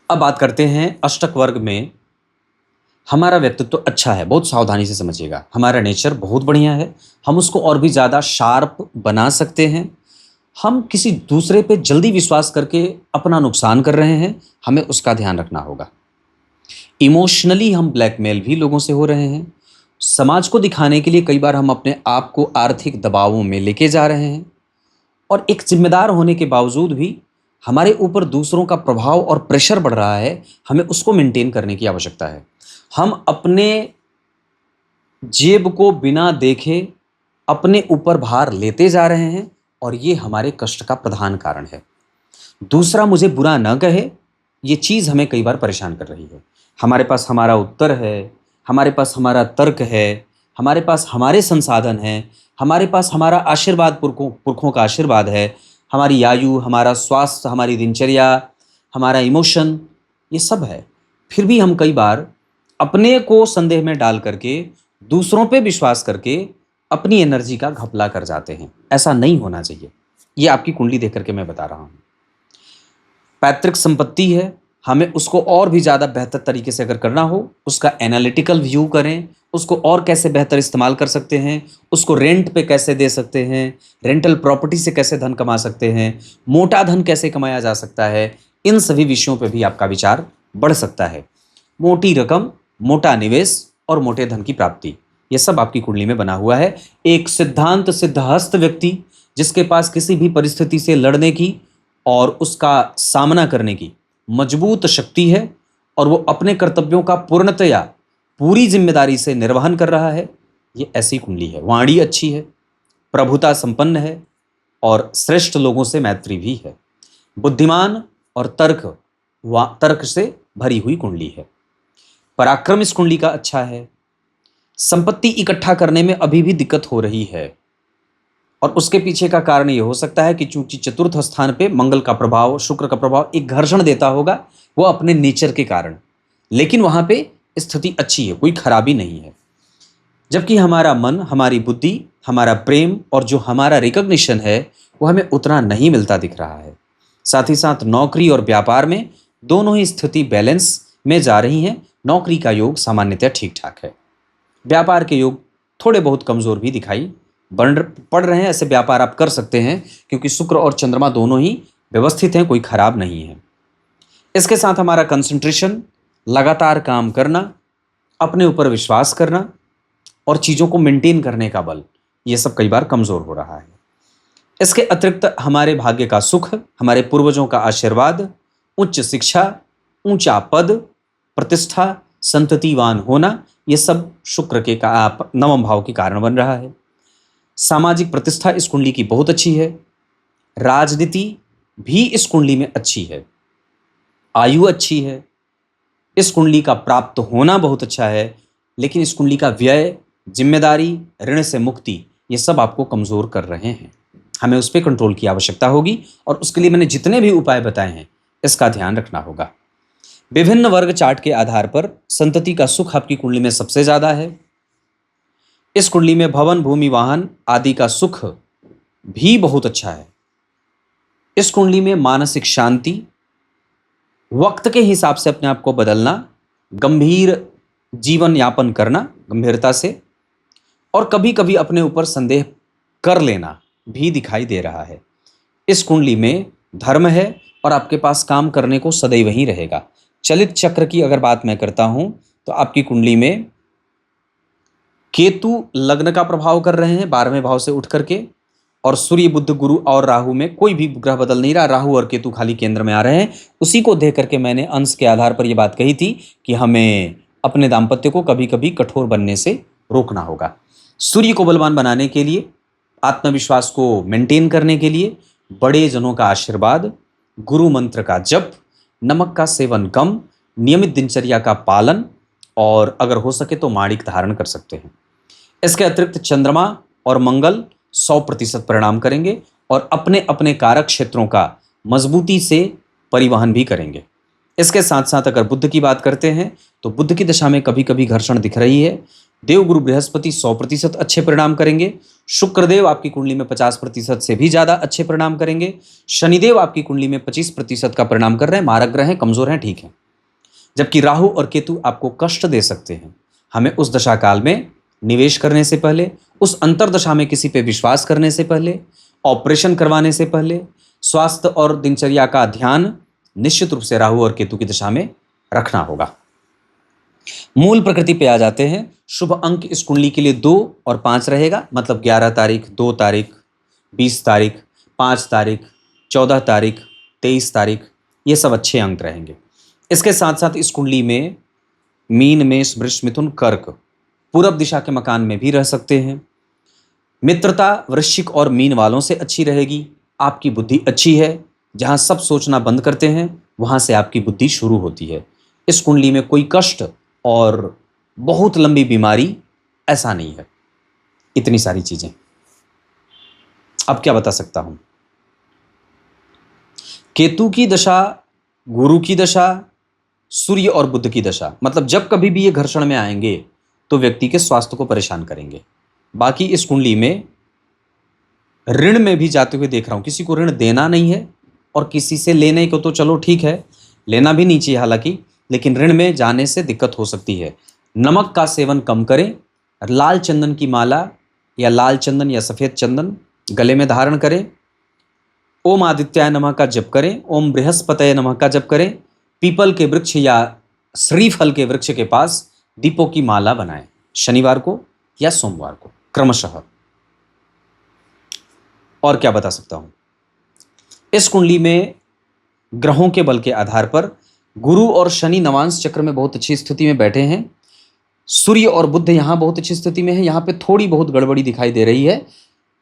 अब बात करते हैं अष्टक वर्ग में हमारा व्यक्तित्व अच्छा है, बहुत सावधानी से समझिएगा। हमारा नेचर बहुत बढ़िया है, हम उसको और भी ज़्यादा शार्प बना सकते हैं। हम किसी दूसरे पे जल्दी विश्वास करके अपना नुकसान कर रहे हैं, हमें उसका ध्यान रखना होगा। इमोशनली हम ब्लैकमेल भी लोगों से हो रहे हैं। समाज को दिखाने के लिए कई बार हम अपने आप को आर्थिक दबावों में लेके जा रहे हैं और एक जिम्मेदार होने के बावजूद भी हमारे ऊपर दूसरों का प्रभाव और प्रेशर बढ़ रहा है, हमें उसको मेंटेन करने की आवश्यकता है। हम अपने जेब को बिना देखे अपने ऊपर भार लेते जा रहे हैं और ये हमारे कष्ट का प्रधान कारण है। दूसरा, मुझे बुरा न कहे, ये चीज़ हमें कई बार परेशान कर रही है। हमारे पास हमारा उत्तर है, हमारे पास हमारा तर्क है, हमारे पास हमारे संसाधन हैं, हमारे पास हमारा आशीर्वाद, पुरखों पुरखों का आशीर्वाद है, हमारी आयु, हमारा स्वास्थ्य, हमारी दिनचर्या, हमारा इमोशन, ये सब है। फिर भी हम कई बार अपने को संदेह में डाल करके, दूसरों पे विश्वास करके अपनी एनर्जी का घपला कर जाते हैं। ऐसा नहीं होना चाहिए। ये आपकी कुंडली देख करके मैं बता रहा हूँ। पैतृक संपत्ति है, हमें उसको और भी ज़्यादा बेहतर तरीके से अगर करना हो, उसका एनालिटिकल व्यू करें, उसको और कैसे बेहतर इस्तेमाल कर सकते हैं, उसको रेंट पे कैसे दे सकते हैं, रेंटल प्रॉपर्टी से कैसे धन कमा सकते हैं, मोटा धन कैसे कमाया जा सकता है, इन सभी विषयों पे भी आपका विचार बढ़ सकता है। मोटी रकम, मोटा निवेश और मोटे धन की प्राप्ति, ये सब आपकी कुंडली में बना हुआ है। एक सिद्धांत सिद्धहस्त व्यक्ति, जिसके पास किसी भी परिस्थिति से लड़ने की और उसका सामना करने की मजबूत शक्ति है और वो अपने कर्तव्यों का पूर्णतया पूरी जिम्मेदारी से निर्वहन कर रहा है, ये ऐसी कुंडली है। वाणी अच्छी है, प्रभुता संपन्न है और श्रेष्ठ लोगों से मैत्री भी है। बुद्धिमान और तर्क से भरी हुई कुंडली है। पराक्रम इस कुंडली का अच्छा है। संपत्ति इकट्ठा करने में अभी भी दिक्कत हो रही है और उसके पीछे का कारण ये हो सकता है कि चूंकि चतुर्थ स्थान पे मंगल का प्रभाव, शुक्र का प्रभाव एक घर्षण देता होगा, वो अपने नेचर के कारण, लेकिन वहां पे स्थिति अच्छी है, कोई खराबी नहीं है। जबकि हमारा मन, हमारी बुद्धि, हमारा प्रेम और जो हमारा रिकॉग्निशन है वो हमें उतना नहीं मिलता दिख रहा है। साथ ही साथ नौकरी और व्यापार में दोनों ही स्थिति बैलेंस में जा रही हैं। नौकरी का योग सामान्यतः ठीक ठाक है। व्यापार के योग थोड़े बहुत कमजोर भी दिखाई पड़ रहे हैं। ऐसे व्यापार आप कर सकते हैं क्योंकि शुक्र और चंद्रमा दोनों ही व्यवस्थित हैं, कोई खराब नहीं है। इसके साथ हमारा कंसंट्रेशन, लगातार काम करना, अपने ऊपर विश्वास करना और चीज़ों को मेंटेन करने का बल, ये सब कई बार कमज़ोर हो रहा है। इसके अतिरिक्त हमारे भाग्य का सुख, हमारे पूर्वजों का आशीर्वाद, उच्च शिक्षा, ऊंचा पद, प्रतिष्ठा, संततिवान होना, ये सब शुक्र के का नवम भाव के कारण बन रहा है। सामाजिक प्रतिष्ठा इस कुंडली की बहुत अच्छी है। राजनीति भी इस कुंडली में अच्छी है। आयु अच्छी है। इस कुंडली का प्राप्त होना बहुत अच्छा है, लेकिन इस कुंडली का व्यय, जिम्मेदारी, ऋण से मुक्ति, ये सब आपको कमज़ोर कर रहे हैं। हमें उस पर कंट्रोल की आवश्यकता होगी और उसके लिए मैंने जितने भी उपाय बताए हैं इसका ध्यान रखना होगा। विभिन्न वर्ग चार्ट के आधार पर संतति का सुख आपकी कुंडली में सबसे ज़्यादा है। इस कुंडली में भवन, भूमि, वाहन आदि का सुख भी बहुत अच्छा है। इस कुंडली में मानसिक शांति, वक्त के हिसाब से अपने आप को बदलना, गंभीर जीवन यापन करना गंभीरता से, और कभी कभी अपने ऊपर संदेह कर लेना भी दिखाई दे रहा है। इस कुंडली में धर्म है और आपके पास काम करने को सदैव ही रहेगा। चलित चक्र की अगर बात मैं करता हूं तो आपकी कुंडली में केतु लग्न का प्रभाव कर रहे हैं 12वें भाव से उठ करके, और सूर्य, बुध, गुरु और राहु में कोई भी ग्रह बदल नहीं रहा। राहु और केतु खाली केंद्र में आ रहे हैं। उसी को देख करके मैंने अंश के आधार पर यह बात कही थी कि हमें अपने दाम्पत्य को कभी कभी कठोर बनने से रोकना होगा। सूर्य को बलवान बनाने के लिए, आत्मविश्वास को मेंटेन करने के लिए बड़े जनों का आशीर्वाद, गुरु मंत्र का जप, नमक का सेवन कम, नियमित दिनचर्या का पालन और अगर हो सके तो माणिक धारण कर सकते हैं। इसके अतिरिक्त चंद्रमा और मंगल 100% परिणाम करेंगे और अपने अपने कारक क्षेत्रों का मजबूती से परिवहन भी करेंगे। इसके साथ साथ अगर बुध की बात करते हैं तो बुध की दशा में कभी कभी घर्षण दिख रही है। देवगुरु बृहस्पति 100% अच्छे परिणाम करेंगे। शुक्रदेव आपकी कुंडली में 50% से भी ज़्यादा अच्छे परिणाम करेंगे। शनिदेव आपकी कुंडली में 25% का परिणाम कर रहे हैं। मारक ग्रह हैं, कमज़ोर हैं, ठीक है। जबकि राहु और केतु आपको कष्ट दे सकते हैं। हमें उस दशा काल में निवेश करने से पहले, उस अंतरदशा में किसी पे विश्वास करने से पहले, ऑपरेशन करवाने से पहले स्वास्थ्य और दिनचर्या का ध्यान निश्चित रूप से राहु और केतु की दशा में रखना होगा। मूल प्रकृति पे आ जाते हैं। शुभ अंक इस कुंडली के लिए 2 और 5 रहेगा, मतलब 11 तारीख, 2 तारीख, 20 तारीख, 5 तारीख, 14 तारीख, 23 तारीख, ये सब अच्छे अंक रहेंगे। इसके साथ साथ इस कुंडली में मीन, मेष, वृष, मिथुन, कर्क पूरब दिशा के मकान में भी रह सकते हैं। मित्रता वृश्चिक और मीन वालों से अच्छी रहेगी। आपकी बुद्धि अच्छी है। जहां सब सोचना बंद करते हैं वहां से आपकी बुद्धि शुरू होती है। इस कुंडली में कोई कष्ट और बहुत लंबी बीमारी ऐसा नहीं है। इतनी सारी चीजें। अब क्या बता सकता हूं। केतु की दशा, गुरु की दशा, सूर्य और बुध की दशा, मतलब जब कभी भी ये घर्षण में आएंगे तो व्यक्ति के स्वास्थ्य को परेशान करेंगे। बाकी इस कुंडली में ऋण में भी जाते हुए देख रहा हूं। किसी को ऋण देना नहीं है और किसी से लेने को तो चलो ठीक है, लेना भी नहीं चाहिए हालांकि, लेकिन ऋण में जाने से दिक्कत हो सकती है। नमक का सेवन कम करें। लाल चंदन की माला या लाल चंदन या सफेद चंदन गले में धारण करें। ओम आदित्याय नमः का जप करें। ओम बृहस्पतये नमः का जप करें। पीपल के वृक्ष या श्रीफल के वृक्ष के पास दीपों की माला बनाएं, शनिवार को या सोमवार को क्रमशः। और क्या बता सकता हूं। इस कुंडली में ग्रहों के बल के आधार पर गुरु और शनि नवांश चक्र में बहुत अच्छी स्थिति में बैठे हैं। सूर्य और बुध यहां बहुत अच्छी स्थिति में है। यहां पे थोड़ी बहुत गड़बड़ी दिखाई दे रही है।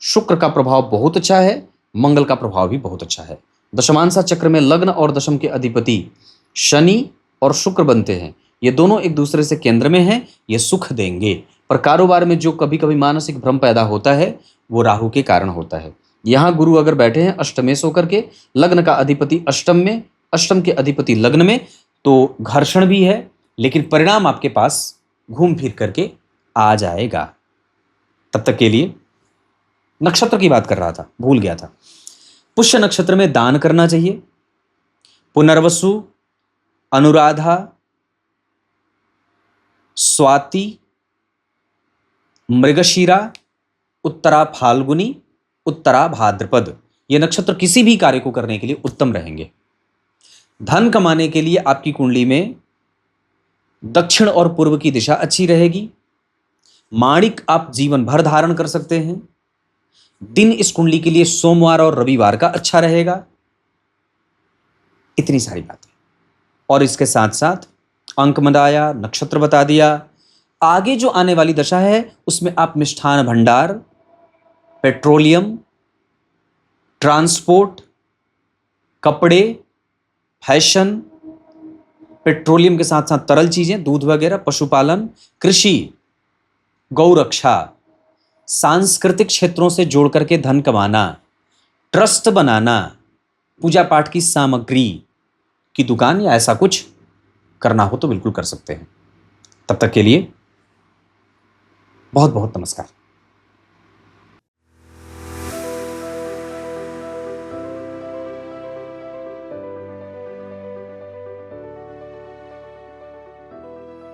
शुक्र का प्रभाव बहुत अच्छा है। मंगल का प्रभाव भी बहुत अच्छा है। दशमांशा चक्र में लग्न और दशम के अधिपति शनि और शुक्र बनते हैं। ये दोनों एक दूसरे से केंद्र में हैं। ये सुख देंगे, पर कारोबार में जो कभी कभी मानसिक भ्रम पैदा होता है वो राहु के कारण होता है। यहां गुरु अगर बैठे हैं अष्टमेश होकर के, लग्न का अधिपति अष्टम में, अष्टम के अधिपति लग्न में, तो घर्षण भी है, लेकिन परिणाम आपके पास घूम फिर करके आ जाएगा। तब तक के लिए नक्षत्र की बात कर रहा था, भूल गया था। पुष्य नक्षत्र में दान करना चाहिए। पुनर्वसु, अनुराधा, स्वाति, मृगशीरा, उत्तरा फाल्गुनी, उत्तरा भाद्रपद, ये नक्षत्र किसी भी कार्य को करने के लिए उत्तम रहेंगे। धन कमाने के लिए आपकी कुंडली में दक्षिण और पूर्व की दिशा अच्छी रहेगी। माणिक आप जीवन भर धारण कर सकते हैं। दिन इस कुंडली के लिए सोमवार और रविवार का अच्छा रहेगा। इतनी सारी बातें, और इसके साथ साथ अंक बताया, नक्षत्र बता दिया। आगे जो आने वाली दशा है उसमें आप मिष्ठान भंडार, पेट्रोलियम, ट्रांसपोर्ट, कपड़े, फैशन, पेट्रोलियम के साथ साथ तरल चीजें, दूध वगैरह, पशुपालन, कृषि, गौरक्षा, सांस्कृतिक क्षेत्रों से जोड़ करके धन कमाना, ट्रस्ट बनाना, पूजा पाठ की सामग्री की दुकान या ऐसा कुछ करना हो तो बिल्कुल कर सकते हैं। तब तक के लिए बहुत बहुत नमस्कार।